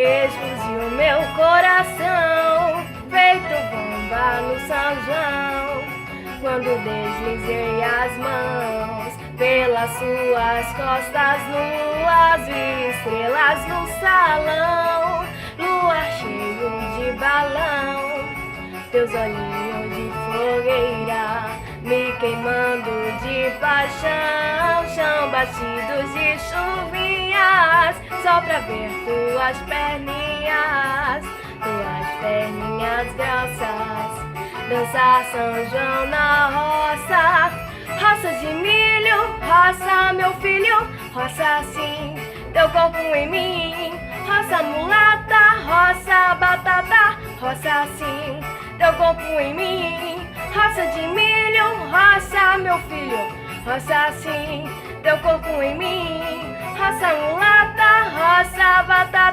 explodiu meu coração, feito bomba no São João, quando deslizei as mãos pelas suas costas nuas, vi estrelas no salão, luar cheio de balão, teus olhinhos de fogueira me queimando de paixão, chão batidos de chuvinhas, só pra ver tuas perninhas grossas, dançar São João na roça, roça de milho, roça meu filho, roça sim, teu corpo em mim, roça mulata, roça batata, roça sim, teu corpo em mim, roça de milho, roça meu filho, roça sim, teu corpo em mim, roça mulata, roça batata.